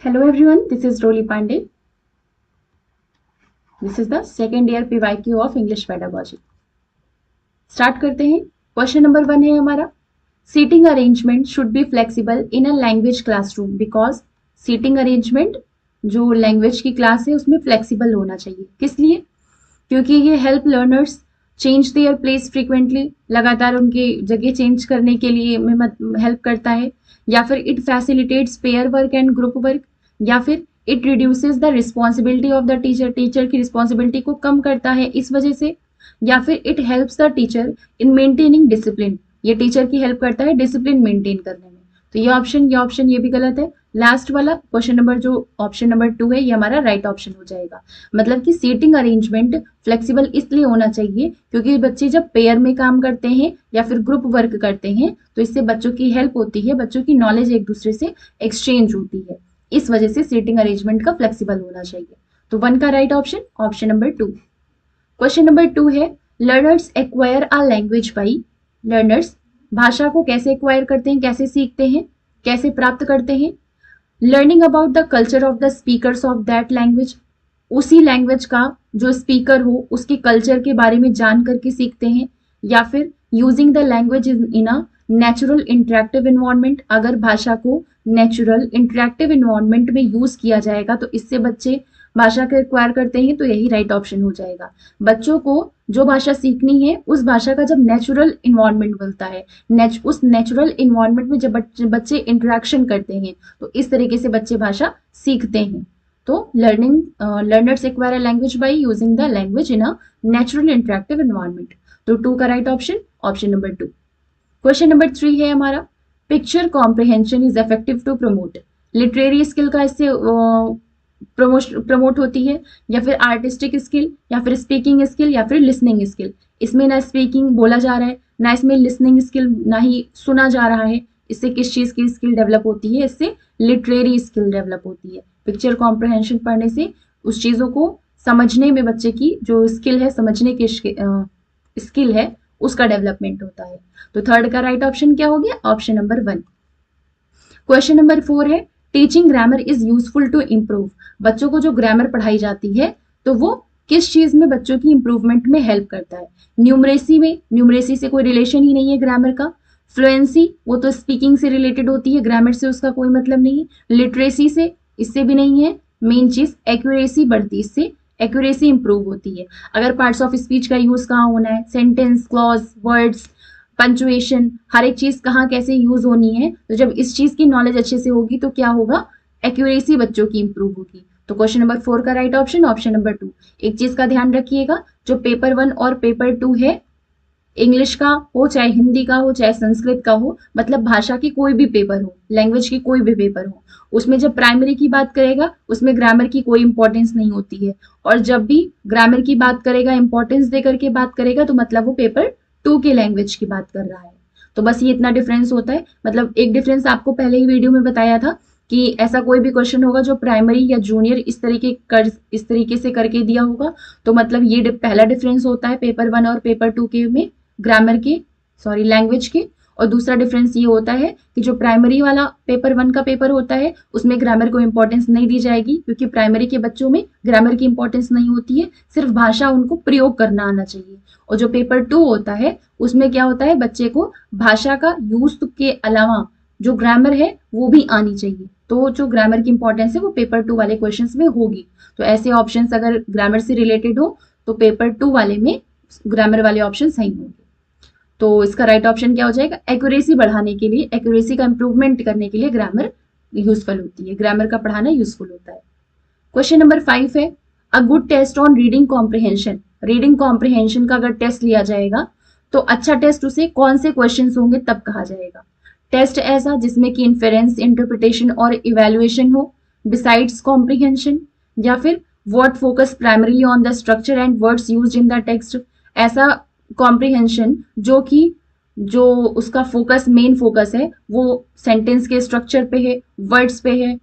Hello everyone, this is Roli Pandey. This is the second year PYQ of English Pedagogy. Start करते हैं। Question number 1 है हमारा, seating arrangement should be flexible in a language classroom because seating arrangement जो language की class है उसमें flexible होना चाहिए। किस लिए? क्योंकि ये help learners change their place frequently, लगातार उनकी जगह चेंज करने के लिए में हेल्प करता है, या फिर it facilitates pair work and group work, या फिर it reduces the responsibility of the teacher, teacher की रिस्पॉन्सिबिलिटी को कम करता है इस वजह से, या फिर it helps the teacher in maintaining discipline, ये टीचर की हेल्प करता है डिसिप्लिन मेंटेन करने में। तो ये ऑप्शन ये भी गलत है। लास्ट वाला क्वेश्चन नंबर जो ऑप्शन नंबर 2 है ये हमारा राइट ऑप्शन हो जाएगा। मतलब कि सीटिंग अरेंजमेंट फ्लेक्सिबल इसलिए होना चाहिए क्योंकि बच्चे जब पेयर में काम करते हैं या फिर ग्रुप वर्क करते हैं तो इससे बच्चों की हेल्प होती है, बच्चों की नॉलेज एक दूसरे से एक्सचेंज होती है, इस वजह से सीटिंग अरेंजमेंट का फ्लेक्सिबल होना चाहिए। तो 1 का right option number 2। Question number 2 है, learners acquire a language by, learners भाषा को कैसे एक्वायर करते हैं, कैसे सीखते हैं, कैसे प्राप्त करते हैं? Learning about the culture of the speakers of that language, उसी लैंग्वेज का जो स्पीकर हो उसके कल्चर के बारे में जान करके सीखते हैं, या फिर using the language in a natural interactive environment, अगर भाषा को नेचुरल इंटरेक्टिव इन्वायरमेंट में यूज किया जाएगा तो इससे बच्चे भाषा को एक्वायर करते हैं, तो यही राइट ऑप्शन हो जाएगा। बच्चों को जो भाषा सीखनी है उस भाषा का जब नेचुरल इन्वायरमेंट मिलता है, उस नेचुरल इन्वायरमेंट में जब बच्चे इंटरेक्शन करते हैं तो इस तरीके से बच्चे भाषा सीखते हैं। तो learners acquire a language by using the language in a natural interactive environment. तो 2 का right option number 2। Question number 3 है हमारा, picture comprehension is effective to promote, literary skill का इससे प्रमोट होती है, या फिर आर्टिस्टिक स्किल, या फिर स्पीकिंग स्किल, या फिर लिसनिंग स्किल। इसमें ना स्पीकिंग बोला जा रहा है ना इसमें लिसनिंग स्किल, ना ही सुना जा रहा है। इससे किस चीज की स्किल डेवलप होती है? इससे लिटरेरी स्किल डेवलप होती है। पिक्चर कॉम्प्रिहेंशन पढ़ने से उस चीजों को समझने में बच्चे की जो स्किल है, समझने की स्किल है, उसका डेवलपमेंट होता है। तो 3rd का राइट ऑप्शन क्या हो गया? Option number 1। क्वेश्चन नंबर 4 है, teaching grammar is useful to improve, बच्चों को जो ग्रामर पढ़ाई जाती है तो वो किस चीज में बच्चों की इंप्रूवमेंट में हेल्प करता है? न्यूमरेसी में, न्यूमरेसी से कोई रिलेशन ही नहीं है ग्रामर का। फ्लुएंसी, वो तो स्पीकिंग से रिलेटेड होती है, ग्रामर से उसका कोई मतलब नहीं है। लिटरेसी से, इससे भी नहीं है। मेन चीज एक्यूरेसी बढ़ती, इससे एक्यूरेसी इंप्रूव होती है। अगर पार्ट्स ऑफ स्पीच का यूज कहाँ होना है, सेंटेंस, क्लॉज, वर्ड्स, पंचुएशन, हर एक चीज कहाँ कैसे यूज होनी है, तो जब इस चीज की नॉलेज अच्छे से होगी तो क्या होगा? एक्यूरेसी बच्चों की इंप्रूव होगी। तो क्वेश्चन नंबर 4 का राइट ऑप्शन नंबर 2। एक चीज का ध्यान रखिएगा, जो पेपर 1 और पेपर 2 है, इंग्लिश का हो चाहे हिंदी का हो चाहे संस्कृत का हो, मतलब भाषा की कोई भी पेपर हो, लैंग्वेज की कोई भी पेपर हो, उसमें जब प्राइमरी की बात करेगा उसमें ग्रामर की कोई इंपॉर्टेंस नहीं होती है, और जब भी ग्रामर की बात करेगा, इंपॉर्टेंस देकर के बात करेगा, तो मतलब वो पेपर 2 के लैंग्वेज की बात कर रहा है। तो बस ये इतना डिफरेंस होता है। मतलब एक डिफरेंस आपको पहले ही वीडियो में बताया था कि ऐसा कोई भी क्वेश्चन होगा जो प्राइमरी या जूनियर इस तरीके से करके दिया होगा, तो मतलब ये पहला डिफरेंस होता है पेपर 1 और पेपर 2 के में ग्रामर के, सॉरी लैंग्वेज के। और दूसरा डिफरेंस ये होता है कि जो प्राइमरी वाला पेपर 1 का पेपर होता है उसमें ग्रामर को इंपॉर्टेंस नहीं दी जाएगी, क्योंकि प्राइमरी के बच्चों में ग्रामर की इंपॉर्टेंस नहीं होती है, सिर्फ भाषा उनको प्रयोग करना आना चाहिए। और जो पेपर 2 होता है उसमें क्या होता है, बच्चे को भाषा का यूज के अलावा जो ग्रामर है वो भी आनी चाहिए। तो जो ग्रामर की इंपॉर्टेंस है वो पेपर 2 वाले क्वेश्चंस में होगी। तो ऐसे ऑप्शंस अगर ग्रामर से रिलेटेड हो तो पेपर 2 वाले में ग्रामर वाले ऑप्शन सही होंगे। तो इसका राइट ऑप्शन क्या हो जाएगा? एक्यूरेसी बढ़ाने के लिए, एक्यूरेसी का इंप्रूवमेंट करने के लिए ग्रामर यूजफुल होती है, ग्रामर का पढ़ाना यूजफुल होता है। क्वेश्चन नंबर 5 है, a good test on reading comprehension, reading comprehension का अगर टेस्ट लिया जाएगा तो अच्छा टेस्ट उसे कौन से क्वेश्चन होंगे तब कहा जाएगा? टेस्ट ऐसा जिसमें कि इन्फेरेंस, इंटरप्रिटेशन और इवेल्युएशन हो बिसाइड्स कॉम्प्रिहेंशन, या फिर word focus primarily on the structure and words used in the text, ऐसा कॉम्प्रिहेंशन जो उसका फोकस, मेन फोकस है वो सेंटेंस के स्ट्रक्चर पे है, वर्ड्स पे है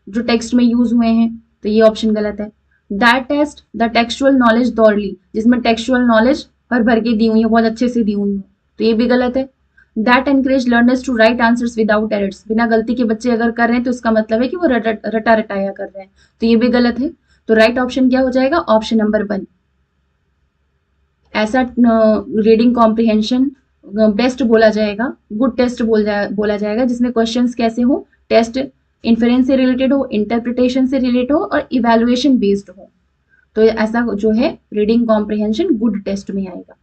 जो टेक्स्ट में यूज हुए हैं, तो ये ऑप्शन गलत है। That test the textual knowledge thoroughly, जिसमें टेक्सचुअल नॉलेज भर भर के दी हुई है, बहुत अच्छे से दी हुई है, तो ये भी गलत है। That encourage learners to write answers without errors. बिना गलती के बच्चे अगर कर रहे हैं तो इसका मतलब है कि वो रटा रटाया कर रहे हैं, तो ये भी गलत है। तो राइट ऑप्शन क्या हो जाएगा? Option number 1। ऐसा रीडिंग कॉम्प्रिहेंशन बेस्ट बोला जाएगा, गुड टेस्ट बोला जाएगा, जिसमें क्वेश्चंस कैसे हो? टेस्ट इन्फरेंस से रिलेटेड हो, इंटरप्रिटेशन से रिलेटेड हो और इवैल्यूएशन बेस्ड हो। तो ऐसा जो है रीडिंग कॉम्प्रिहेंशन गुड टेस्ट में आएगा।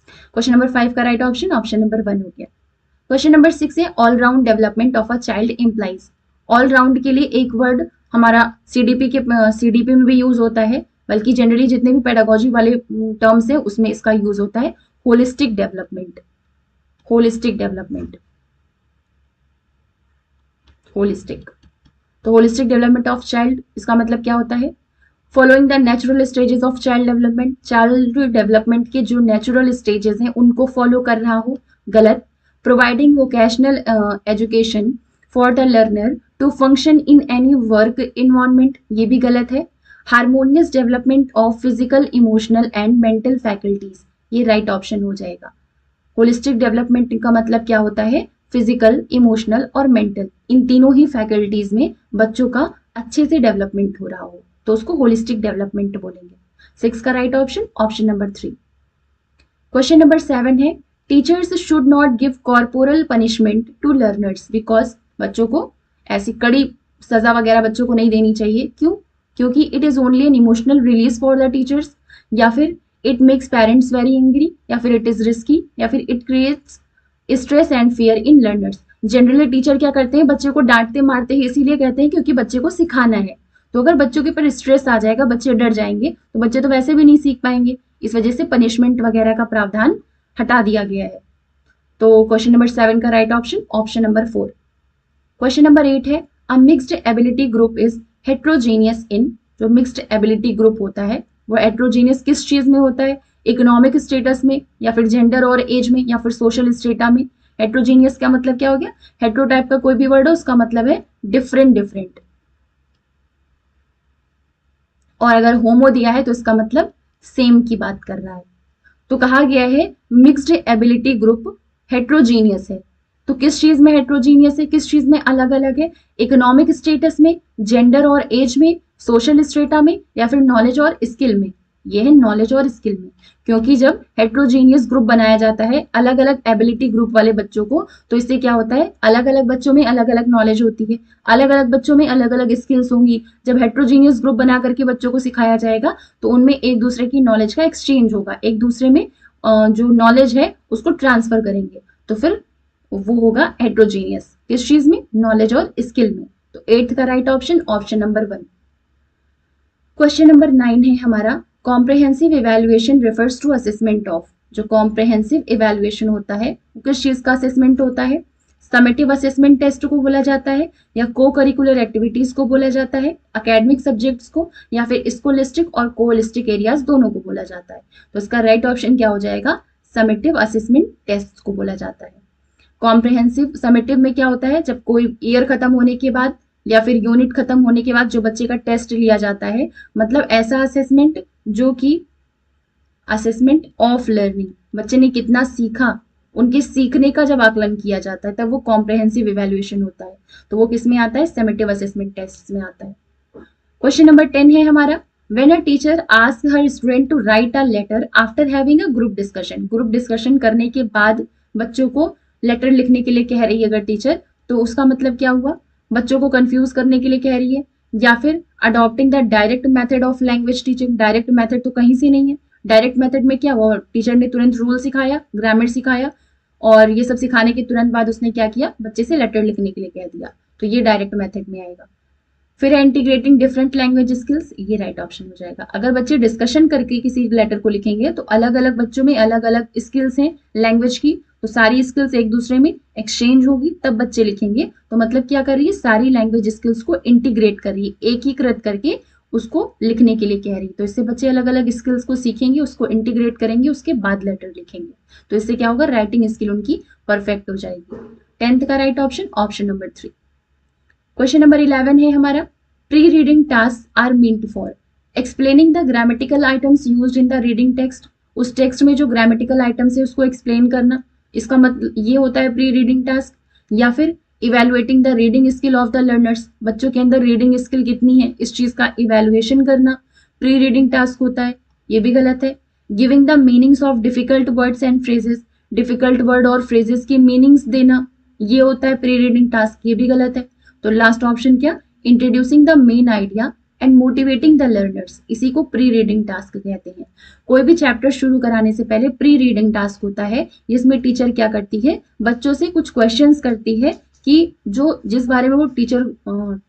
क्वेश्चन नंबर 5 का राइट ऑप्शन ऑप्शन नंबर 1 हो गया। क्वेश्चन नंबर 6 है all round development of a child implies. All round के लिए एक वर्ड हमारा सीडीपी में भी यूज होता है, बल्कि जनरली जितने भी पेडागोजी वाले टर्म्स है उसमें इसका यूज होता है holistic development. Holistic development, holistic. तो होलिस्टिक डेवलपमेंट ऑफ चाइल्ड, इसका मतलब क्या होता है? Following the natural stages of child development. Child development के जो नेचुरल स्टेजेस हैं उनको फॉलो कर रहा हो, गलत। Providing vocational education for the learner to function in any work environment, ये भी गलत है। Harmonious development of physical, emotional and mental faculties, ये राइट ऑप्शन हो जाएगा। होलिस्टिक डेवलपमेंट का मतलब क्या होता है? फिजिकल, इमोशनल और मेंटल, इन तीनों ही फैकल्टीज में बच्चों का अच्छे से डेवलपमेंट हो रहा हो, तो उसको होलिस्टिक डेवलपमेंट बोलेंगे। 6 का right option option number 3। Question number 7 है teachers should not give corporal punishment to learners because. बच्चों को ऐसी कड़ी सजा वगैरह बच्चों को नहीं देनी चाहिए, क्यों? क्योंकि it is only an emotional release for the teachers, या फिर it makes parents very angry, या फिर इट इज रिस्की, या फिर it creates stress and fear in learners. Generally teacher क्या करते हैं? बच्चे को डांटते मारते हैं, इसीलिए कहते हैं क्योंकि बच्चे को सिखाना है। तो अगर बच्चों के ऊपर स्ट्रेस आ जाएगा, बच्चे डर जाएंगे, तो बच्चे तो वैसे भी नहीं सीख पाएंगे। इस वजह से पनिशमेंट वगैरह का प्रावधान हटा दिया गया है। तो क्वेश्चन नंबर 7 का right option option number 4। Question number 8 है a mixed ability group is heterogeneous in. जो मिक्स्ड एबिलिटी ग्रुप होता है वो हेट्रोजीनियस किस चीज में होता है? इकोनॉमिक स्टेटस में, या फिर जेंडर और एज में, या फिर सोशल स्टेटा में। हेट्रोजीनियस का मतलब क्या हो गया? हेट्रो टाइप का कोई भी वर्ड हो उसका मतलब है डिफरेंट डिफरेंट, और अगर होमो दिया है तो इसका मतलब सेम की बात कर रहा है। तो कहा गया है मिक्स्ड एबिलिटी ग्रुप हेट्रोजीनियस है। तो किस चीज में हेट्रोजीनियस है, किस चीज में अलग अलग है? इकोनॉमिक स्टेटस में, जेंडर और एज में, सोशल स्टेटा में, या फिर नॉलेज और स्किल में। ये है नॉलेज और स्किल में, क्योंकि जब हेट्रोजीनियस ग्रुप बनाया जाता है अलग अलग एबिलिटी ग्रुप वाले बच्चों को, तो इससे क्या होता है? अलग अलग बच्चों में अलग अलग नॉलेज होती है, अलग अलग बच्चों में अलग अलग स्किल्स होंगी। जब हेट्रोजीनियस ग्रुप बना करके बच्चों को सिखाया जाएगा तो उनमें एक दूसरे की नॉलेज का एक्सचेंज होगा, एक दूसरे में जो नॉलेज है उसको ट्रांसफर करेंगे, तो फिर वो होगा हेट्रोजीनियस। किस चीज में? नॉलेज और स्किल में। तो 8th का right option option number 1। Question number 9 है हमारा comprehensive evaluation refers to assessment of. जो कॉम्प्रिहेंसिव इवैल्यूएशन होता है वो किस चीज का असेसमेंट होता है? समेटिव असेसमेंट टेस्ट को बोला जाता है, या को करिकुलर एक्टिविटीज को बोला जाता है, एकेडमिक सब्जेक्ट्स को, या फिर स्कोलिस्टिक और कोलिस्टिक एरियाज दोनों को बोला जाता है। तो इसका राइट ऑप्शन क्या हो जाएगा? समेटिव असेसमेंट टेस्ट को बोला जाता है। कॉम्प्रिहेंसिव समेटिव में क्या होता है? जब कोई ईयर खत्म होने के बाद या फिर यूनिट खत्म होने के बाद जो बच्चे का टेस्ट लिया जाता है, मतलब ऐसा असेसमेंट जो कि असेसमेंट ऑफ लर्निंग, बच्चे ने कितना सीखा, उनके सीखने का जब आकलन किया जाता है तब वो कॉम्प्रिहेंसिव इवैल्यूएशन होता है। तो वो किस में आता है? समेटिव असेसमेंट टेस्ट में आता है। क्वेश्चन नंबर 10 है हमारा when a teacher ask her student to write a letter after having a group discussion. Group discussion करने के बाद बच्चों को लेटर लिखने के लिए कह रही है अगर टीचर, तो उसका मतलब क्या हुआ? बच्चों को कंफ्यूज करने के लिए कह रही है, या फिर adopting the direct method of language teaching. Direct method तो कहीं से नहीं है। डायरेक्ट मेथड में क्या हुआ? टीचर ने तुरंत रूल सिखाया, ग्रामर सिखाया, और ये सब सिखाने के तुरंत बाद उसने क्या किया? बच्चे से लेटर लिखने के लिए कह दिया, तो ये डायरेक्ट मेथड में आएगा। फिर इंटीग्रेटिंग डिफरेंट लैंग्वेज स्किल्स, ये राइट ऑप्शन हो जाएगा। अगर बच्चे डिस्कशन करके किसी लेटर को लिखेंगे तो अलग अलग बच्चों में अलग अलग स्किल्स हैं लैंग्वेज की, तो सारी स्किल्स एक दूसरे में एक्सचेंज होगी तब बच्चे लिखेंगे। तो मतलब क्या कर रही है? सारी लैंग्वेज स्किल्स को इंटीग्रेट कर रही है, एकीकृत करके उसको लिखने के लिए कह रही है। तो इससे बच्चे अलग अलग स्किल्स को सीखेंगे, उसको इंटीग्रेट करेंगे, उसके बाद लेटर लिखेंगे। तो इससे क्या होगा? राइटिंग स्किल उनकी परफेक्ट हो जाएगी। 10th का right option option number 3। Question number 11 है हमारा pre reading task are meant for explaining the grammatical items used in the reading text. उस टेक्स्ट में जो ग्रामेटिकल आइटम्स है उसको एक्सप्लेन करना। इसका मतलब ये होता है प्री रीडिंग टास्क। या फिर evaluating the reading skill of the learners, बच्चों के अंदर रीडिंग स्किल कितनी है इस चीज का इवेलुएशन करना प्री रीडिंग टास्क होता है, ये भी गलत है। Giving the meanings of difficult words and phrases, difficult word और फ्रेजेस की मीनिंग्स देना, ये होता है प्री रीडिंग टास्क, ये भी गलत है। तो लास्ट ऑप्शन क्या, introducing the main idea and motivating the learners, इसी को प्री रीडिंग टास्क कहते हैं। कोई भी चैप्टर शुरू कराने से पहले प्री रीडिंग टास्क होता है, जिसमें टीचर क्या करती है, बच्चों से कुछ क्वेश्चंस करती है कि जो जिस बारे में वो टीचर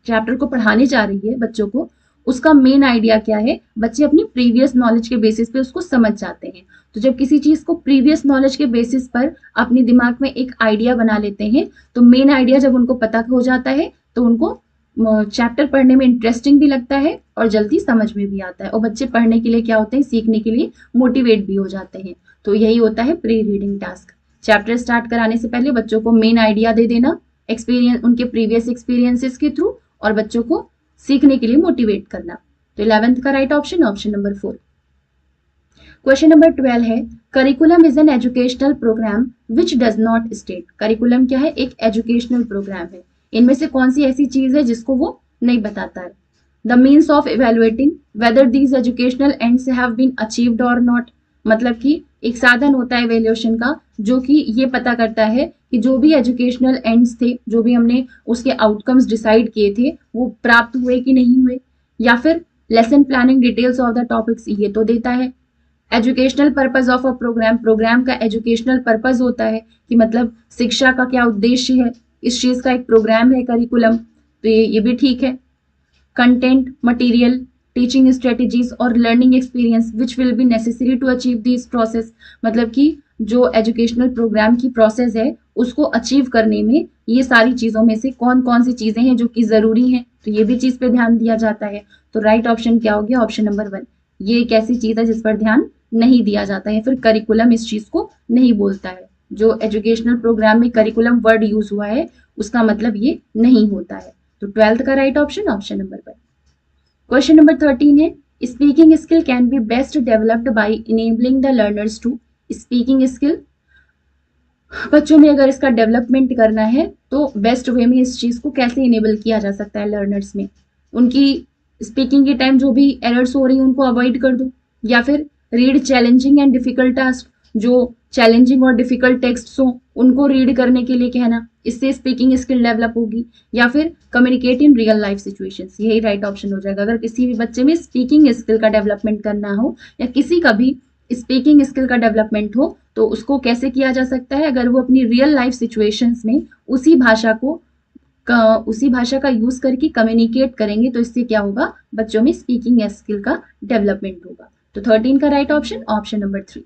चैप्टर को पढ़ाने जा रही है बच्चों को, उसका मेन आइडिया क्या है, बच्चे अपनी प्रीवियस नॉलेज के बेसिस पे उसको समझ जाते हैं। तो जब किसी चीज को प्रीवियस नॉलेज के बेसिस पर अपने दिमाग में एक आइडिया बना लेते हैं, तो मेन आइडिया जब उनको पता हो जाता है तो उनको चैप्टर पढ़ने में इंटरेस्टिंग भी लगता है और जल्दी समझ में भी आता है, और बच्चे पढ़ने के लिए क्या होते हैं, सीखने के लिए मोटिवेट भी हो जाते हैं। तो यही होता है pre reading task. Chapter start कराने से पहले बच्चों को मेन आइडिया दे देना, एक्सपीरियंस उनके प्रीवियस एक्सपीरियंसेस के थ्रू, और बच्चों को सीखने के लिए मोटिवेट करना। तो 11th का right option option number 4। Question number 12 है, curriculum is an educational programme which does not state. Curriculum क्या है, एक एजुकेशनल प्रोग्राम है, इनमें से कौन सी ऐसी चीज है जिसको वो नहीं बताता है। The means of evaluating whether these educational ends have been achieved और नॉट, मतलब कि एक साधन होता है इवेल्युएशन का जो कि ये पता करता है कि जो भी एजुकेशनल एंड्स थे, जो भी हमने उसके आउटकम्स डिसाइड किए थे, वो प्राप्त हुए कि नहीं हुए। या फिर lesson planning details of the topics, ये तो देता है। Educational purpose of a programme, programme का एजुकेशनल पर्पज होता है कि मतलब शिक्षा का क्या उद्देश्य है, इस चीज का एक प्रोग्राम है करिकुलम, तो ये भी ठीक है। कंटेंट, मटेरियल, टीचिंग स्ट्रेटेजीज और learning experience which will be necessary to achieve this process, मतलब कि जो एजुकेशनल प्रोग्राम की प्रोसेस है उसको अचीव करने में ये सारी चीजों में से कौन कौन सी चीजें हैं जो कि जरूरी हैं, तो ये भी चीज पे ध्यान दिया जाता है। तो राइट ऑप्शन क्या हो गया, ऑप्शन नंबर 1। ये एक ऐसी चीज है जिस पर ध्यान नहीं दिया जाता है, फिर करिकुलम इस चीज को नहीं बोलता है। जो एजुकेशनल प्रोग्राम में करिकुलम वर्ड यूज हुआ है उसका मतलब ये नहीं होता है। तो 12th का right option option number 1। Question number 13 है, speaking skill can be best developed by enabling the learners to. Speaking skill बच्चों में अगर इसका डेवलपमेंट करना है तो बेस्ट वे में इस चीज को कैसे इनेबल किया जा सकता है लर्नर्स में, उनकी स्पीकिंग के टाइम जो भी एरर्स हो रही है उनको अवॉइड कर दो, या फिर read challenging and difficult task, जो चैलेंजिंग और डिफिकल्ट टेक्स्ट हो उनको रीड करने के लिए कहना, इससे स्पीकिंग स्किल डेवलप होगी। या फिर communicate in real life situations, यही राइट ऑप्शन हो जाएगा। अगर किसी भी बच्चे में स्पीकिंग स्किल का डेवलपमेंट करना हो या किसी का भी स्पीकिंग स्किल का डेवलपमेंट हो तो उसको कैसे किया जा सकता है, अगर वो अपनी रियल लाइफ सिचुएशंस में उसी भाषा का यूज करके कम्युनिकेट करेंगे तो इससे क्या होगा, बच्चों में स्पीकिंग स्किल का डेवलपमेंट होगा। तो 13 का right option option number 3।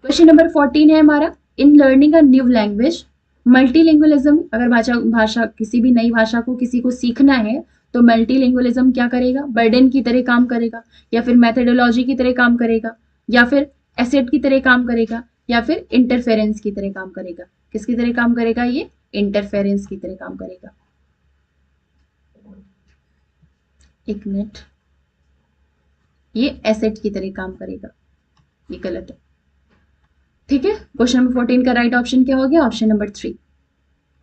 Question number 14 है हमारा, in learning a new language multilingualism. अगर भाषा किसी भी नई भाषा को किसी को सीखना है तो मल्टीलिंगुअलिज्म क्या करेगा, बर्डन की तरह काम करेगा, या फिर मेथोडोलॉजी की तरह काम करेगा, या फिर एसेट की तरह काम करेगा, या फिर इंटरफेरेंस की तरह काम करेगा। किसकी तरह काम करेगा, ये इंटरफेरेंस की तरह काम करेगा। एक मिनट, ये एसेट की तरह काम करेगा, ये गलत है। ठीक है, क्वेश्चन नंबर 14 का राइट ऑप्शन क्या हो गया, ऑप्शन नंबर 3।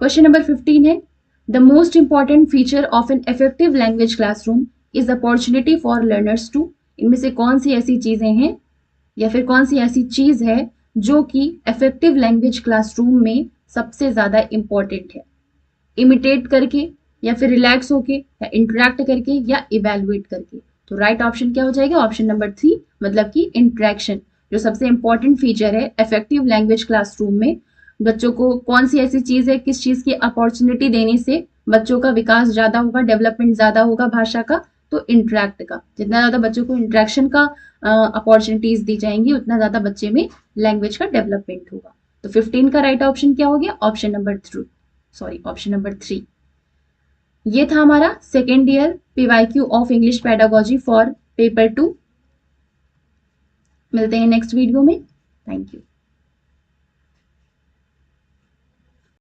क्वेश्चन नंबर 15 है, the most important feature of an effective language classroom is opportunity for learners to. इनमें से कौन सी ऐसी चीजें हैं या फिर कौन सी ऐसी चीज है जो कि इफेक्टिव लैंग्वेज क्लासरूम में सबसे ज्यादा इंपॉर्टेंट है, इमिटेट करके या फिर रिलैक्स होके या इंटरेक्ट करके या इवेलुएट करके। तो राइट ऑप्शन क्या हो जाएगा, ऑप्शन नंबर 3, मतलब कि इंटरेक्शन जो सबसे इंपॉर्टेंट फीचर है इफेक्टिव लैंग्वेज क्लासरूम में। बच्चों को कौन सी ऐसी चीज है, किस चीज की अपॉर्चुनिटी देने से बच्चों का विकास ज्यादा होगा, डेवलपमेंट ज्यादा होगा भाषा का, तो इंटरेक्ट का। जितना ज्यादा बच्चों को इंटरेक्शन का अपॉर्चुनिटीज दी जाएंगी उतना ज्यादा बच्चे में लैंग्वेज का डेवलपमेंट होगा। तो 15 का राइट ऑप्शन क्या हो गया, ऑप्शन नंबर 3। ये था हमारा second year PYQ of English pedagogy for paper 2। मिलते हैं नेक्स्ट वीडियो में। Thank you.